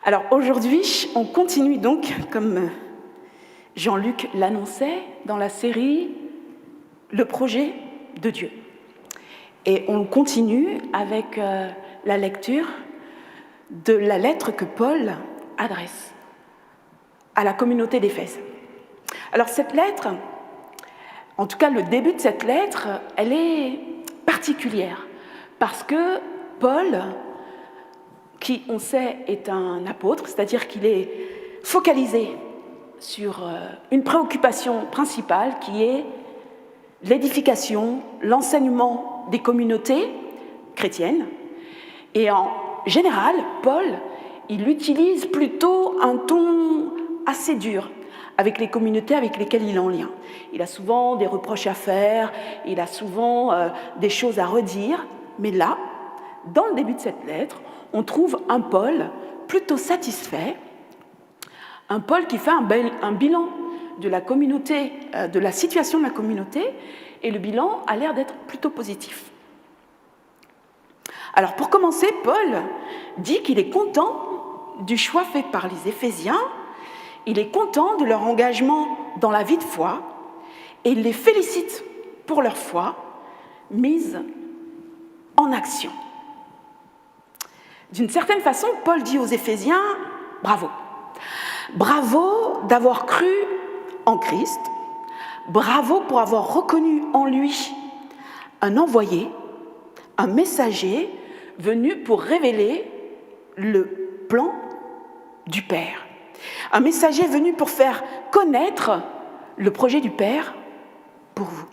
Alors aujourd'hui, on continue donc, comme Jean-Luc l'annonçait, dans la série « Le projet de Dieu ». Et on continue avec la lecture de la lettre que Paul adresse à la communauté d'Éphèse. Alors cette lettre, en tout cas le début de cette lettre, elle est particulière parce que Paul, qui on sait est un apôtre, c'est-à-dire qu'il est focalisé sur une préoccupation principale qui est l'édification, l'enseignement des communautés chrétiennes. Et en général, Paul, il utilise plutôt un ton assez dur avec les communautés avec lesquelles il est en lien. Il a souvent des reproches à faire, il a souvent des choses à redire, mais là, dans le début de cette lettre, on trouve un Paul plutôt satisfait, un Paul qui fait un bilan de la communauté, de la situation de la communauté, et le bilan a l'air d'être plutôt positif. Alors pour commencer, Paul dit qu'il est content du choix fait par les Éphésiens, il est content de leur engagement dans la vie de foi, et il les félicite pour leur foi mise en action. D'une certaine façon, Paul dit aux Éphésiens « Bravo ». Bravo d'avoir cru en Christ, bravo pour avoir reconnu en lui un envoyé, un messager venu pour révéler le plan du Père. Un messager venu pour faire connaître le projet du Père pour vous.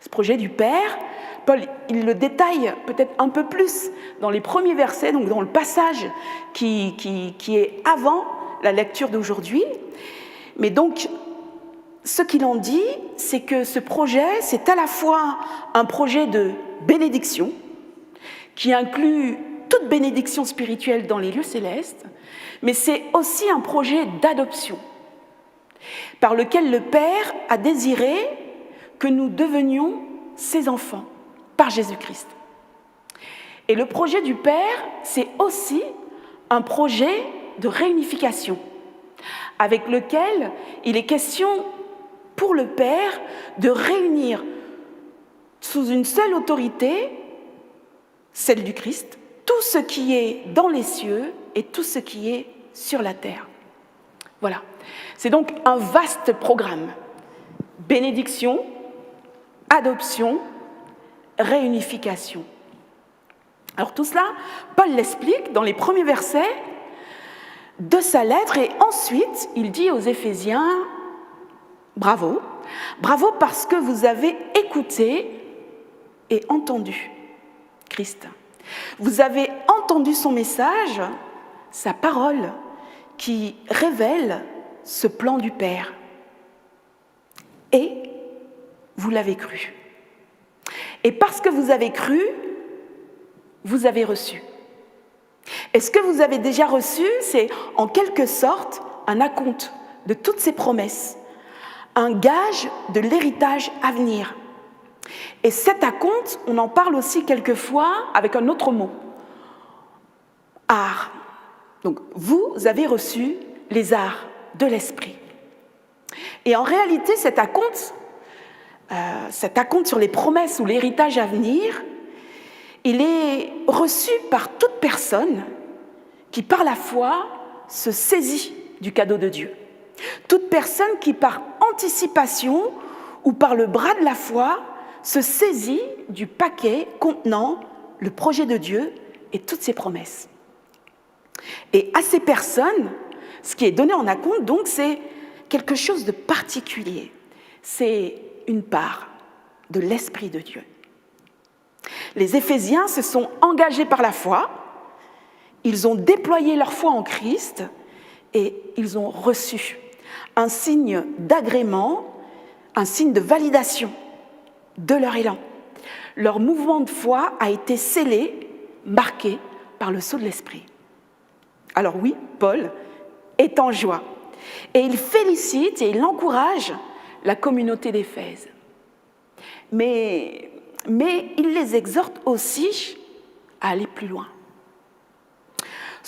Ce projet du Père, Paul, il le détaille peut-être un peu plus dans les premiers versets, donc dans le passage qui est avant la lecture d'aujourd'hui. Mais donc, ce qu'il en dit, c'est que ce projet, c'est à la fois un projet de bénédiction, qui inclut toute bénédiction spirituelle dans les lieux célestes, mais c'est aussi un projet d'adoption, par lequel le Père a désiré que nous devenions ses enfants, par Jésus-Christ. Et le projet du Père, c'est aussi un projet de réunification, avec lequel il est question pour le Père de réunir sous une seule autorité, celle du Christ, tout ce qui est dans les cieux et tout ce qui est sur la terre. Voilà. C'est donc un vaste programme. Bénédiction, adoption, réunification. Alors tout cela, Paul l'explique dans les premiers versets de sa lettre et ensuite il dit aux Éphésiens « Bravo, bravo parce que vous avez écouté et entendu Christ. Vous avez entendu son message, sa parole qui révèle ce plan du Père. Et vous l'avez cru. Et parce que vous avez cru, vous avez reçu. Et ce que vous avez déjà reçu, c'est en quelque sorte un acompte de toutes ces promesses, un gage de l'héritage à venir. Et cet acompte, on en parle aussi quelquefois avec un autre mot, art. Donc, vous avez reçu les arts de l'esprit. Et en réalité, cet acompte sur les promesses ou l'héritage à venir, il est reçu par toute personne qui, par la foi, se saisit du cadeau de Dieu. Toute personne qui, par anticipation ou par le bras de la foi, se saisit du paquet contenant le projet de Dieu et toutes ses promesses. Et à ces personnes, ce qui est donné en acompte, donc, c'est quelque chose de particulier. C'est une part de l'Esprit de Dieu. Les Éphésiens se sont engagés par la foi, ils ont déployé leur foi en Christ et ils ont reçu un signe d'agrément, un signe de validation de leur élan. Leur mouvement de foi a été scellé, marqué par le sceau de l'Esprit. Alors oui, Paul est en joie et il félicite et il encourage la communauté d'Éphèse. Mais il les exhorte aussi à aller plus loin.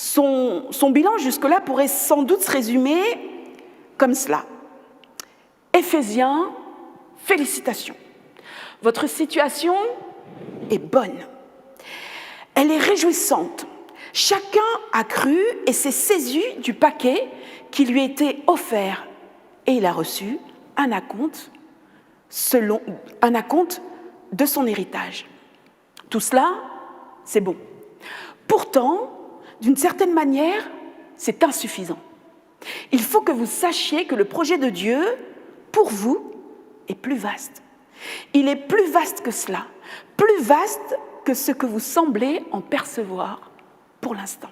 Son bilan jusque-là pourrait sans doute se résumer comme cela. Éphésiens, félicitations. Votre situation est bonne. Elle est réjouissante. Chacun a cru et s'est saisi du paquet qui lui était offert. Et il a reçu un acompte de son héritage. Tout cela, c'est bon. Pourtant, d'une certaine manière, c'est insuffisant. Il faut que vous sachiez que le projet de Dieu, pour vous, est plus vaste. Il est plus vaste que cela, plus vaste que ce que vous semblez en percevoir pour l'instant.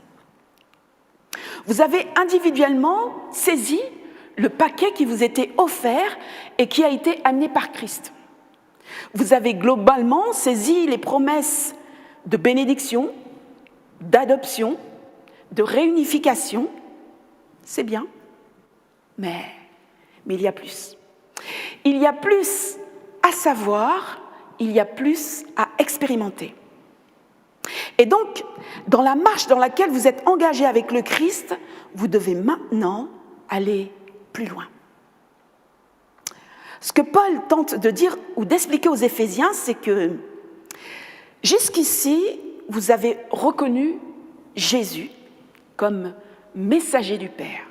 Vous avez individuellement saisi le paquet qui vous était offert et qui a été amené par Christ. Vous avez globalement saisi les promesses de bénédiction, d'adoption, de réunification. C'est bien, mais il y a plus. Il y a plus à savoir, il y a plus à expérimenter. Et donc, dans la marche dans laquelle vous êtes engagé avec le Christ, vous devez maintenant aller plus loin. Ce que Paul tente de dire ou d'expliquer aux Éphésiens, c'est que jusqu'ici, vous avez reconnu Jésus comme messager du Père.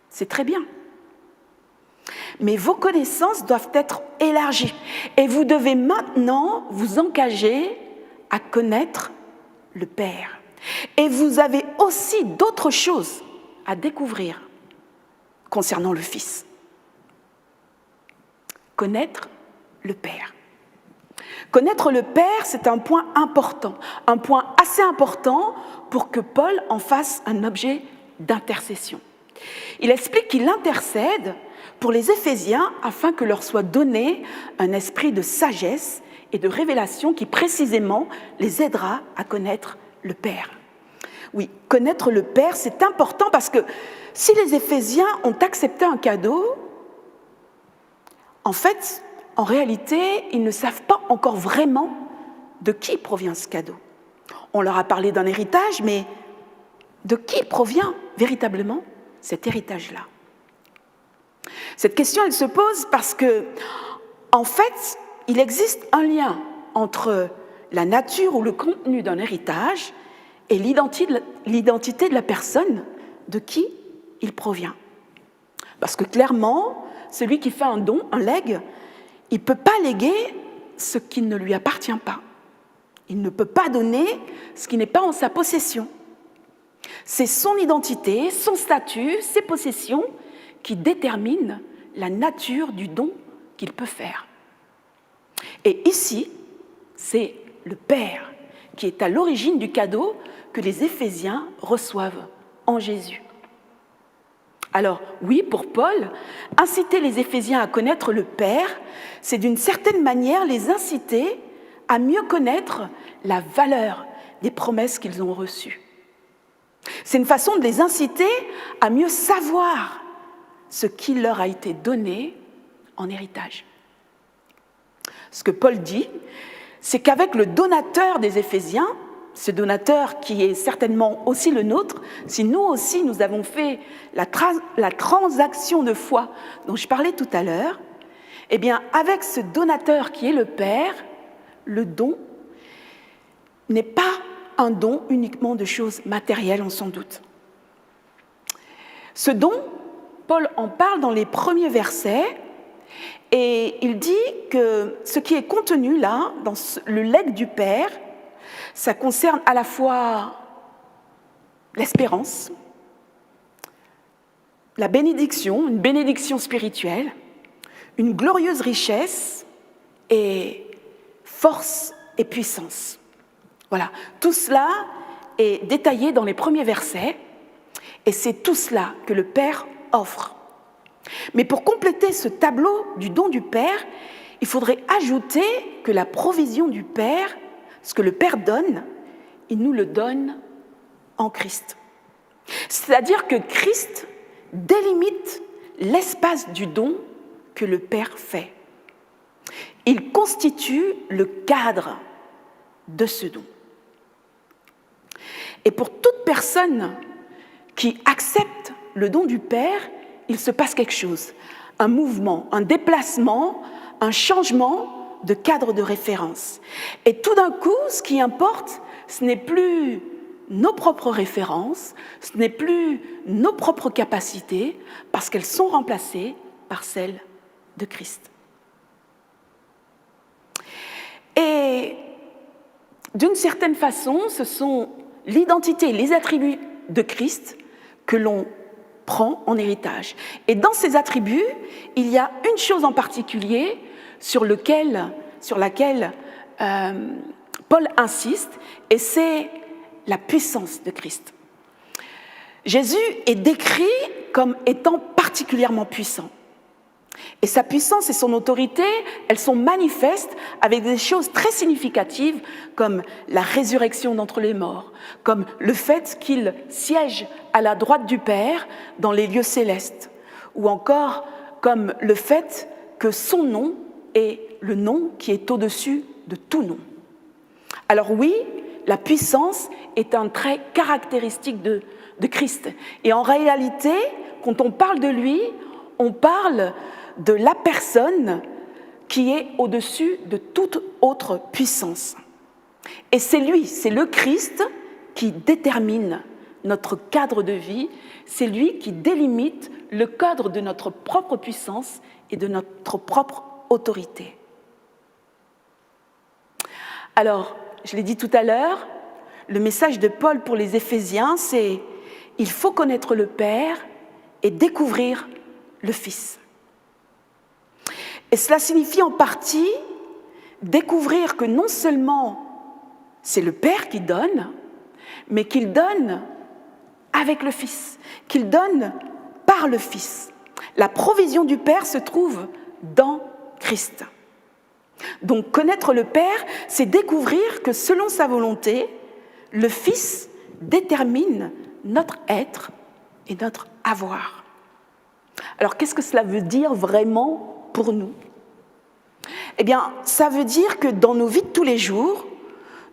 C'est très bien. Mais vos connaissances doivent être élargies et vous devez maintenant vous engager à connaître le Père. Et vous avez aussi d'autres choses à découvrir concernant le Fils. Connaître le Père. Connaître le Père, c'est un point important, un point assez important pour que Paul en fasse un objet d'intercession. Il explique qu'il intercède pour les Éphésiens afin que leur soit donné un esprit de sagesse et de révélation qui précisément les aidera à connaître le Père. Oui, connaître le Père, c'est important parce que si les Éphésiens ont accepté un cadeau, en fait, en réalité, ils ne savent pas encore vraiment de qui provient ce cadeau. On leur a parlé d'un héritage, mais de qui provient véritablement cet héritage-là? Cette question, elle se pose parce que, en fait, il existe un lien entre la nature ou le contenu d'un héritage et l'identité de la personne de qui il provient. Parce que clairement, celui qui fait un don, un legs, il ne peut pas léguer ce qui ne lui appartient pas. Il ne peut pas donner ce qui n'est pas en sa possession. C'est son identité, son statut, ses possessions qui déterminent la nature du don qu'il peut faire. Et ici, c'est le Père qui est à l'origine du cadeau que les Éphésiens reçoivent en Jésus. Alors oui, pour Paul, inciter les Éphésiens à connaître le Père, c'est d'une certaine manière les inciter à mieux connaître la valeur des promesses qu'ils ont reçues. C'est une façon de les inciter à mieux savoir ce qui leur a été donné en héritage. Ce que Paul dit, c'est qu'avec le donateur des Éphésiens, ce donateur qui est certainement aussi le nôtre, si nous aussi nous avons fait la transaction de foi dont je parlais tout à l'heure, eh bien avec ce donateur qui est le Père, le don n'est pas un don uniquement de choses matérielles, on s'en doute. Ce don, Paul en parle dans les premiers versets et il dit que ce qui est contenu là, dans le legs du Père, ça concerne à la fois l'espérance, la bénédiction, une bénédiction spirituelle, une glorieuse richesse et force et puissance. Voilà, tout cela est détaillé dans les premiers versets et c'est tout cela que le Père offre. Mais pour compléter ce tableau du don du Père, il faudrait ajouter que la provision du Père, ce que le Père donne, il nous le donne en Christ. C'est-à-dire que Christ délimite l'espace du don que le Père fait. Il constitue le cadre de ce don. Et pour toute toute personne qui accepte le don du Père, il se passe quelque chose, un mouvement, un déplacement, un changement de cadre de référence. Et tout d'un coup, ce qui importe, ce n'est plus nos propres références, ce n'est plus nos propres capacités, parce qu'elles sont remplacées par celles de Christ. Et d'une certaine façon, ce sont l'identité, les attributs de Christ que l'on prend en héritage. Et dans ces attributs, il y a une chose en particulier sur laquelle Paul insiste, et c'est la puissance de Christ. Jésus est décrit comme étant particulièrement puissant. Et sa puissance et son autorité, elles sont manifestes avec des choses très significatives comme la résurrection d'entre les morts, comme le fait qu'il siège à la droite du Père dans les lieux célestes, ou encore comme le fait que son nom est le nom qui est au-dessus de tout nom. Alors oui, la puissance est un trait caractéristique de Christ. Et en réalité, quand on parle de lui, on parle de la personne qui est au-dessus de toute autre puissance. Et c'est lui, c'est le Christ qui détermine notre cadre de vie, c'est lui qui délimite le cadre de notre propre puissance et de notre propre autorité. Alors, je l'ai dit tout à l'heure, le message de Paul pour les Éphésiens, c'est « Il faut connaître le Père et découvrir le Fils ». Et cela signifie en partie découvrir que non seulement c'est le Père qui donne, mais qu'il donne avec le Fils, qu'il donne par le Fils. La provision du Père se trouve dans Christ. Donc connaître le Père, c'est découvrir que selon sa volonté, le Fils détermine notre être et notre avoir. Alors qu'est-ce que cela veut dire vraiment pour nous ? Eh bien, ça veut dire que dans nos vies de tous les jours,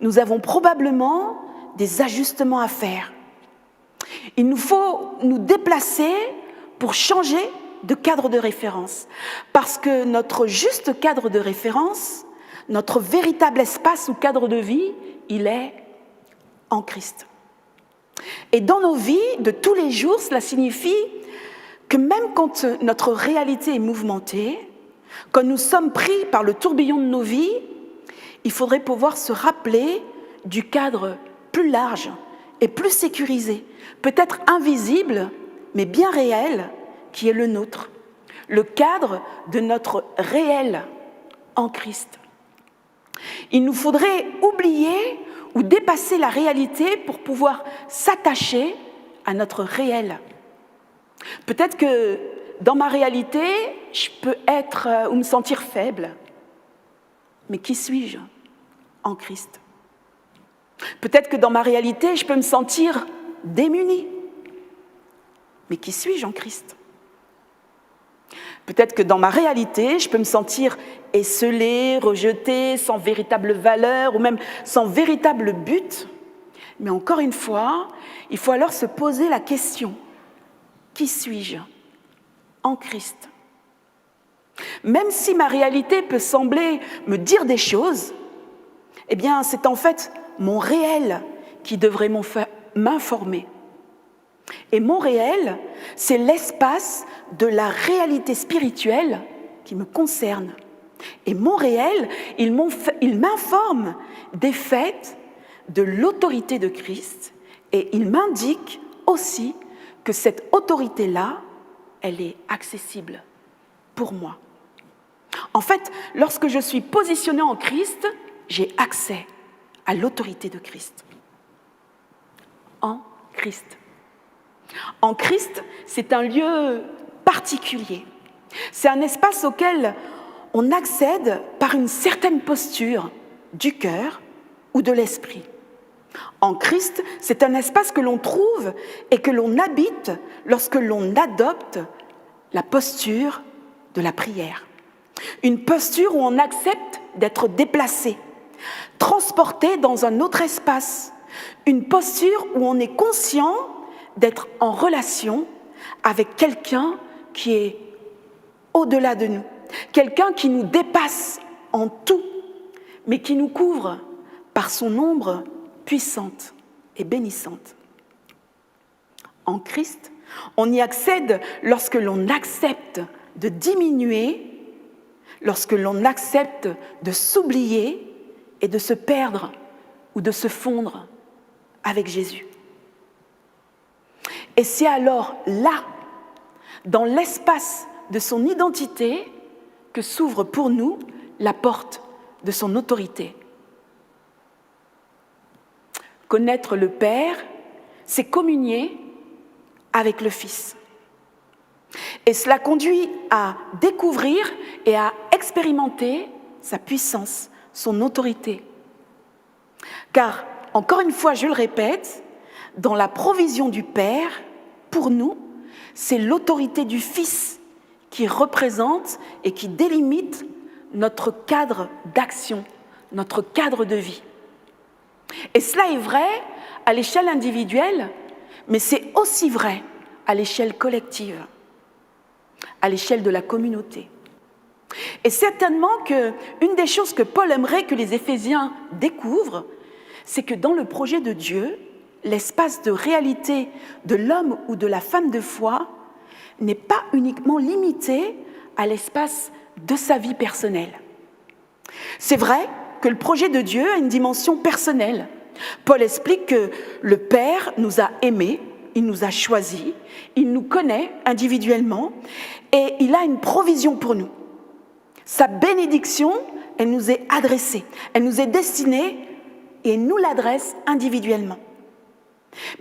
nous avons probablement des ajustements à faire. Il nous faut nous déplacer pour changer de cadre de référence. Parce que notre juste cadre de référence, notre véritable espace ou cadre de vie, il est en Christ. Et dans nos vies de tous les jours, cela signifie que même quand notre réalité est mouvementée, quand nous sommes pris par le tourbillon de nos vies, il faudrait pouvoir se rappeler du cadre plus large et plus sécurisé, peut-être invisible, mais bien réel, qui est le nôtre, le cadre de notre réel en Christ. Il nous faudrait oublier ou dépasser la réalité pour pouvoir s'attacher à notre réel. Peut-être que dans ma réalité, je peux être ou me sentir faible, mais qui suis-je en Christ ? Peut-être que dans ma réalité, je peux me sentir démunie, mais qui suis-je en Christ ? Peut-être que dans ma réalité, je peux me sentir esseulée, rejetée, sans véritable valeur ou même sans véritable but. Mais encore une fois, il faut alors se poser la question, qui suis-je en Christ ? Même si ma réalité peut sembler me dire des choses, eh bien c'est en fait mon réel qui devrait m'informer. Et mon réel, c'est l'espace de la réalité spirituelle qui me concerne. Et mon réel, il m'informe des faits de l'autorité de Christ et il m'indique aussi que cette autorité-là, elle est accessible pour moi. En fait, lorsque je suis positionnée en Christ, j'ai accès à l'autorité de Christ. En Christ. En Christ, c'est un lieu particulier. C'est un espace auquel on accède par une certaine posture du cœur ou de l'esprit. En Christ, c'est un espace que l'on trouve et que l'on habite lorsque l'on adopte la posture de la prière. Une posture où on accepte d'être déplacé, transporté dans un autre espace, une posture où on est conscient d'être en relation avec quelqu'un qui est au-delà de nous, quelqu'un qui nous dépasse en tout, mais qui nous couvre par son ombre puissante et bénissante. En Christ, on y accède lorsque l'on accepte de diminuer, lorsque l'on accepte de s'oublier et de se perdre ou de se fondre avec Jésus. Et c'est alors là, dans l'espace de son identité, que s'ouvre pour nous la porte de son autorité. Connaître le Père, c'est communier avec le Fils. Et cela conduit à découvrir et à expérimenter sa puissance, son autorité. Car, encore une fois, je le répète, dans la provision du Père, pour nous, c'est l'autorité du Fils qui représente et qui délimite notre cadre d'action, notre cadre de vie. Et cela est vrai à l'échelle individuelle, mais c'est aussi vrai à l'échelle collective, à l'échelle de la communauté. Et certainement qu'une des choses que Paul aimerait que les Éphésiens découvrent, c'est que dans le projet de Dieu, l'espace de réalité de l'homme ou de la femme de foi n'est pas uniquement limité à l'espace de sa vie personnelle. C'est vrai que le projet de Dieu a une dimension personnelle. Paul explique que le Père nous a aimés, il nous a choisis, il nous connaît individuellement et il a une provision pour nous. Sa bénédiction, elle nous est adressée, elle nous est destinée et il nous l'adresse individuellement.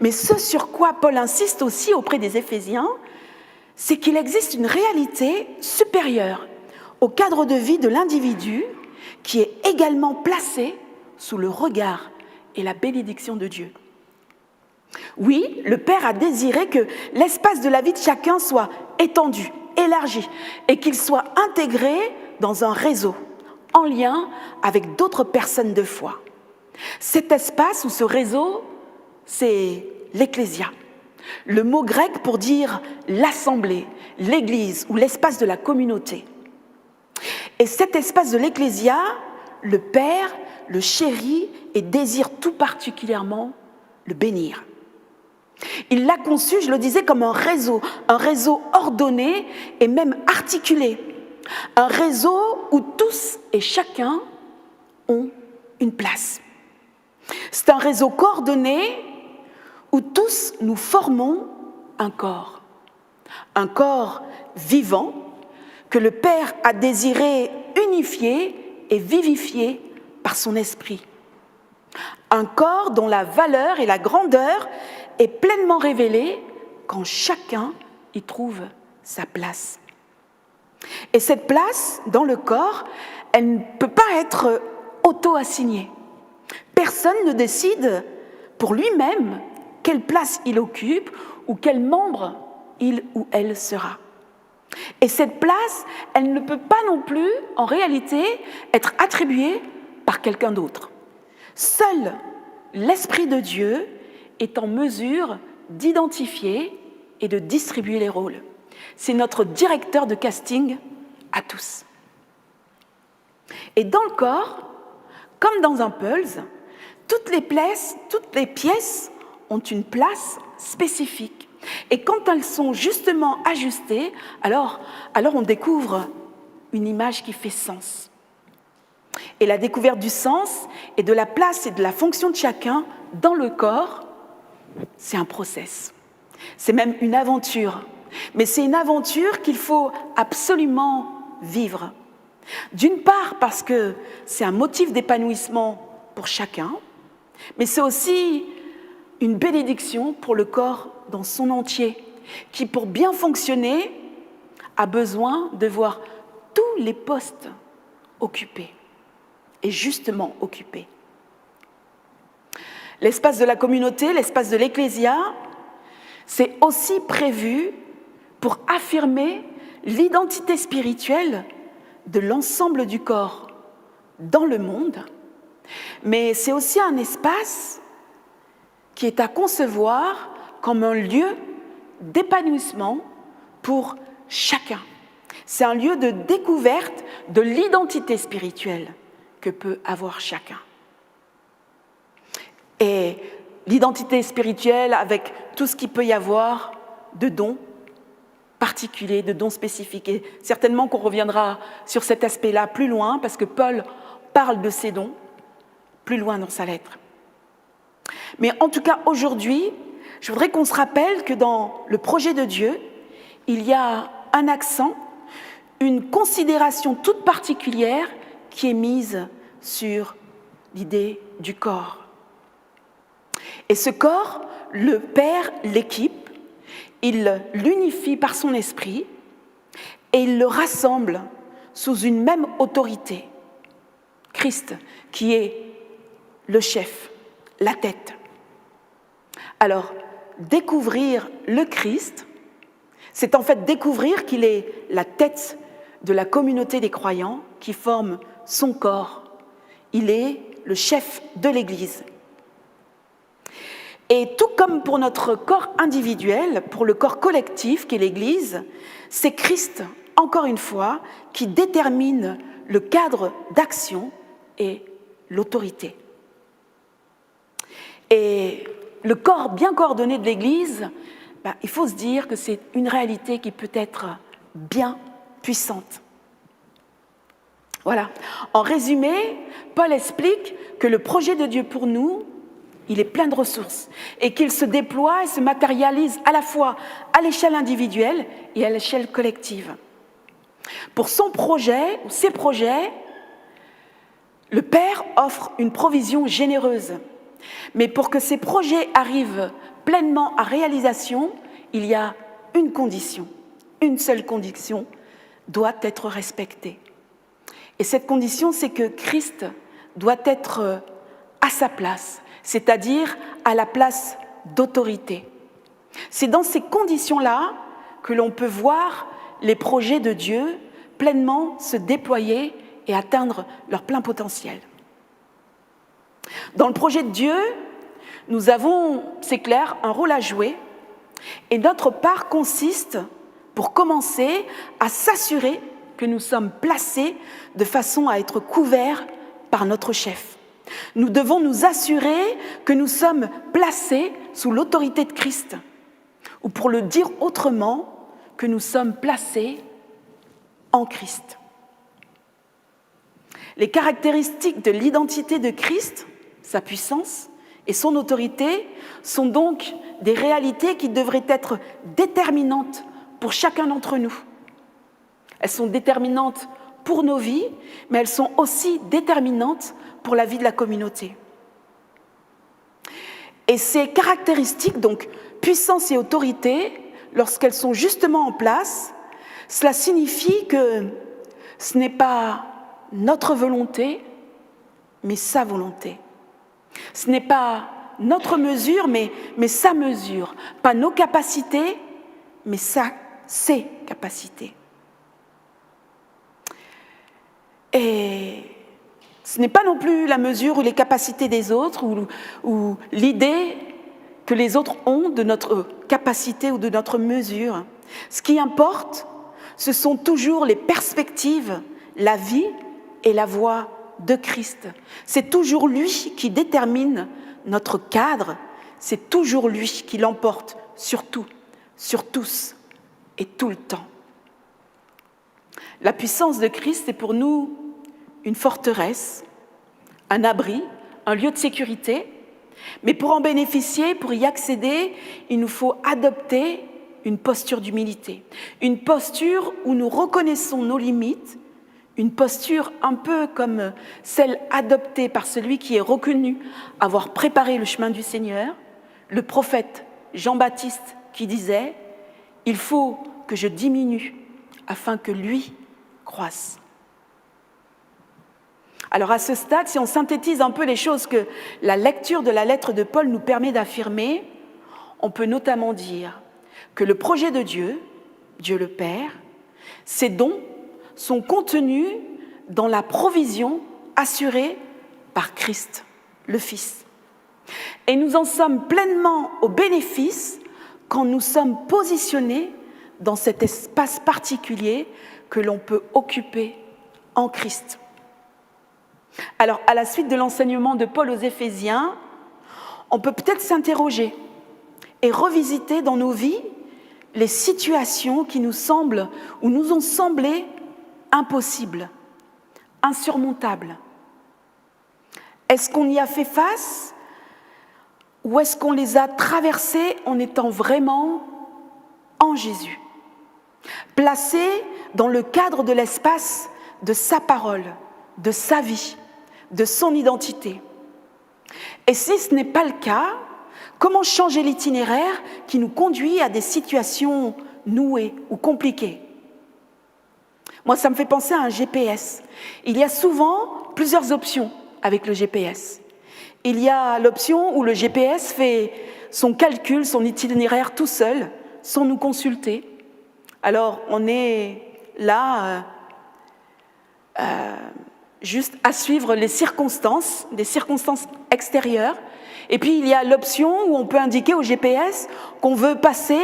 Mais ce sur quoi Paul insiste aussi auprès des Éphésiens, c'est qu'il existe une réalité supérieure au cadre de vie de l'individu qui est également placé sous le regard et la bénédiction de Dieu. Oui, le Père a désiré que l'espace de la vie de chacun soit étendu, élargi, et qu'il soit intégré dans un réseau, en lien avec d'autres personnes de foi. Cet espace ou ce réseau, c'est l'ecclésia. Le mot grec pour dire l'assemblée, l'église ou l'espace de la communauté. Et cet espace de l'ecclésia, le Père le chérit et désire tout particulièrement le bénir. Il l'a conçu, je le disais, comme un réseau ordonné et même articulé. Un réseau où tous et chacun ont une place. C'est un réseau coordonné où tous nous formons un corps vivant que le Père a désiré unifier et vivifier par son esprit. Un corps dont la valeur et la grandeur est pleinement révélée quand chacun y trouve sa place. Et cette place dans le corps, elle ne peut pas être auto-assignée. Personne ne décide pour lui-même quelle place il occupe ou quel membre il ou elle sera. Et cette place, elle ne peut pas non plus, en réalité, être attribuée par quelqu'un d'autre. Seul l'Esprit de Dieu est en mesure d'identifier et de distribuer les rôles. C'est notre directeur de casting à tous. Et dans le corps, comme dans un puzzle, toutes les pièces ont une place spécifique. Et quand elles sont justement ajustées, alors on découvre une image qui fait sens. Et la découverte du sens et de la place et de la fonction de chacun dans le corps, c'est un process. C'est même une aventure. Mais c'est une aventure qu'il faut absolument vivre. D'une part parce que c'est un motif d'épanouissement pour chacun, mais c'est aussi une bénédiction pour le corps dans son entier, qui pour bien fonctionner a besoin de voir tous les postes occupés, et justement occupés. L'espace de la communauté, l'espace de l'ecclésia, c'est aussi prévu pour affirmer l'identité spirituelle de l'ensemble du corps dans le monde, mais c'est aussi un espace qui est à concevoir comme un lieu d'épanouissement pour chacun. C'est un lieu de découverte de l'identité spirituelle que peut avoir chacun. Et l'identité spirituelle avec tout ce qu'il peut y avoir de dons particuliers, de dons spécifiques. Et certainement qu'on reviendra sur cet aspect-là plus loin, parce que Paul parle de ces dons plus loin dans sa lettre. Mais en tout cas, aujourd'hui, je voudrais qu'on se rappelle que dans le projet de Dieu, il y a un accent, une considération toute particulière qui est mise sur l'idée du corps. Et ce corps, le Père l'équipe, il l'unifie par son esprit et il le rassemble sous une même autorité. Christ, qui est le chef, la tête. Alors, découvrir le Christ, c'est en fait découvrir qu'il est la tête de la communauté des croyants qui forme son corps. Il est le chef de l'Église. Et tout comme pour notre corps individuel, pour le corps collectif qu'est l'Église, c'est Christ, encore une fois, qui détermine le cadre d'action et l'autorité. Et le corps bien coordonné de l'Église, il faut se dire que c'est une réalité qui peut être bien puissante. Voilà. En résumé, Paul explique que le projet de Dieu pour nous, il est plein de ressources et qu'il se déploie et se matérialise à la fois à l'échelle individuelle et à l'échelle collective. Pour son projet ou ses projets, le Père offre une provision généreuse. Mais pour que ces projets arrivent pleinement à réalisation, il y a une condition, une seule condition doit être respectée. Et cette condition, c'est que Christ doit être à sa place, c'est-à-dire à la place d'autorité. C'est dans ces conditions-là que l'on peut voir les projets de Dieu pleinement se déployer et atteindre leur plein potentiel. Dans le projet de Dieu, nous avons, c'est clair, un rôle à jouer et notre part consiste, pour commencer, à s'assurer que nous sommes placés de façon à être couverts par notre chef. Nous devons nous assurer que nous sommes placés sous l'autorité de Christ, ou pour le dire autrement, que nous sommes placés en Christ. Les caractéristiques de l'identité de Christ, sa puissance et son autorité, sont donc des réalités qui devraient être déterminantes pour chacun d'entre nous. Elles sont déterminantes pour nos vies, mais elles sont aussi déterminantes pour la vie de la communauté. Et ces caractéristiques, donc puissance et autorité, lorsqu'elles sont justement en place, cela signifie que ce n'est pas notre volonté, mais sa volonté. Ce n'est pas notre mesure, mais sa mesure. Pas nos capacités, mais ses capacités. Et ce n'est pas non plus la mesure ou les capacités des autres ou l'idée que les autres ont de notre capacité ou de notre mesure. Ce qui importe, ce sont toujours les perspectives, la vie et la voie de Christ. C'est toujours lui qui détermine notre cadre, c'est toujours lui qui l'emporte sur tout, sur tous et tout le temps. La puissance de Christ est pour nous une forteresse, un abri, un lieu de sécurité, mais pour en bénéficier, pour y accéder, il nous faut adopter une posture d'humilité, une posture où nous reconnaissons nos limites, une posture un peu comme celle adoptée par celui qui est reconnu avoir préparé le chemin du Seigneur, le prophète Jean-Baptiste qui disait « Il faut que je diminue afin que lui croisse ». Alors à ce stade, si on synthétise un peu les choses que la lecture de la lettre de Paul nous permet d'affirmer, on peut notamment dire que le projet de Dieu, Dieu le Père, ses dons sont contenus dans la provision assurée par Christ, le Fils. Et nous en sommes pleinement au bénéfice quand nous sommes positionnés dans cet espace particulier que l'on peut occuper en Christ. Alors, à la suite de l'enseignement de Paul aux Éphésiens, on peut peut-être s'interroger et revisiter dans nos vies les situations qui nous semblent ou nous ont semblé impossibles, insurmontables. Est-ce qu'on y a fait face ou est-ce qu'on les a traversées en étant vraiment en Jésus, placés dans le cadre de l'espace de sa parole, de sa vie, de son identité? Et si ce n'est pas le cas, comment changer l'itinéraire qui nous conduit à des situations nouées ou compliquées? Moi, ça me fait penser à un GPS. Il y a souvent plusieurs options avec le GPS. Il y a l'option où le GPS fait son calcul, son itinéraire tout seul, sans nous consulter. Alors, on est là juste à suivre les circonstances extérieures. Et puis, il y a l'option où on peut indiquer au GPS qu'on veut passer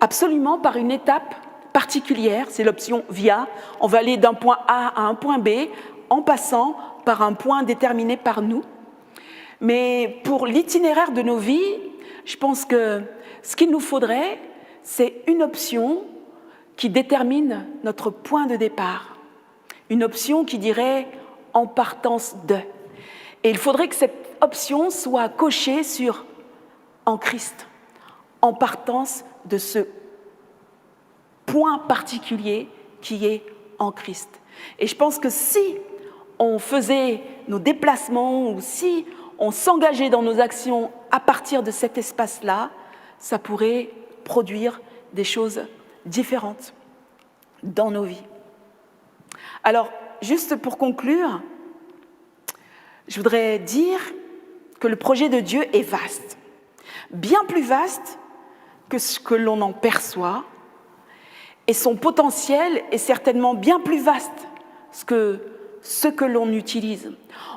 absolument par une étape particulière. C'est l'option via. On va aller d'un point A à un point B en passant par un point déterminé par nous. Mais pour l'itinéraire de nos vies, je pense que ce qu'il nous faudrait, c'est une option qui détermine notre point de départ. Une option qui dirait « en partance de ». Et il faudrait que cette option soit cochée sur « en Christ », en partance de ce point particulier qui est en Christ. Et je pense que si on faisait nos déplacements ou si on s'engageait dans nos actions à partir de cet espace-là, ça pourrait produire des choses différentes dans nos vies. Alors, juste pour conclure, je voudrais dire que le projet de Dieu est vaste, bien plus vaste que ce que l'on en perçoit, et son potentiel est certainement bien plus vaste que ce que l'on utilise.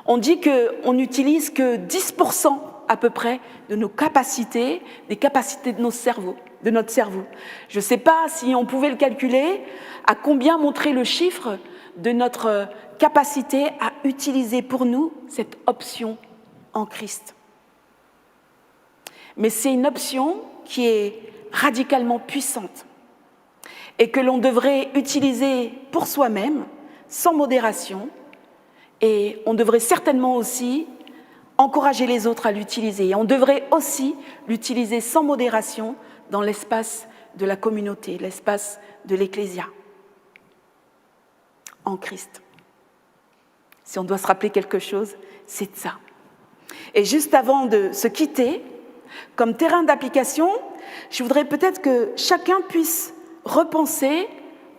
On dit qu'on n'utilise que 10% à peu près de nos capacités, des capacités de notre cerveau. Je ne sais pas si on pouvait le calculer, à combien montrer le chiffre de notre capacité à utiliser pour nous cette option en Christ. Mais c'est une option qui est radicalement puissante et que l'on devrait utiliser pour soi-même, sans modération, et on devrait certainement aussi encourager les autres à l'utiliser. Et on devrait aussi l'utiliser sans modération dans l'espace de la communauté, l'espace de l'Ecclésia, en Christ. Si on doit se rappeler quelque chose, c'est de ça. Et juste avant de se quitter, comme terrain d'application, je voudrais peut-être que chacun puisse repenser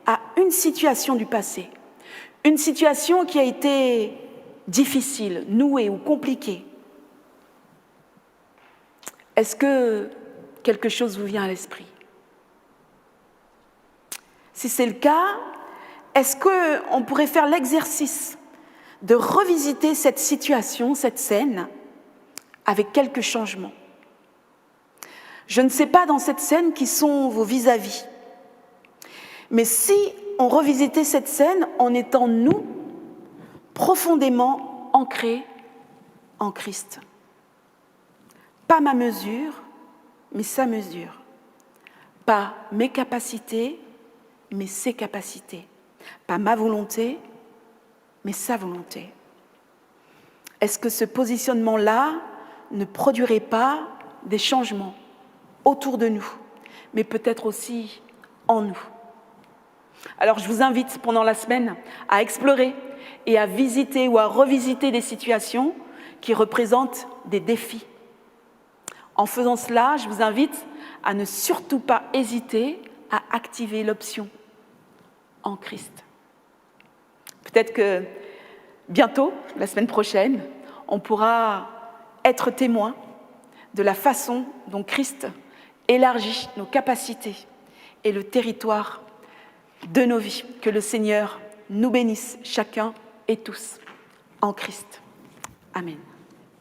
à une situation du passé, une situation qui a été difficile, nouée ou compliquée. Est-ce que quelque chose vous vient à l'esprit? Si c'est le cas, est-ce qu'on pourrait faire l'exercice de revisiter cette situation, cette scène, avec quelques changements? Je ne sais pas dans cette scène qui sont vos vis-à-vis, mais si on revisitait cette scène en étant, nous, profondément ancrés en Christ. Pas ma mesure, mais sa mesure. Pas mes capacités, mais ses capacités. Pas ma volonté, mais sa volonté. Est-ce que ce positionnement-là ne produirait pas des changements autour de nous, mais peut-être aussi en nous? Alors je vous invite pendant la semaine à explorer et à visiter ou à revisiter des situations qui représentent des défis. En faisant cela, je vous invite à ne surtout pas hésiter à activer l'option en Christ. Peut-être que bientôt, la semaine prochaine, on pourra être témoin de la façon dont Christ élargit nos capacités et le territoire de nos vies. Que le Seigneur nous bénisse chacun et tous en Christ. Amen.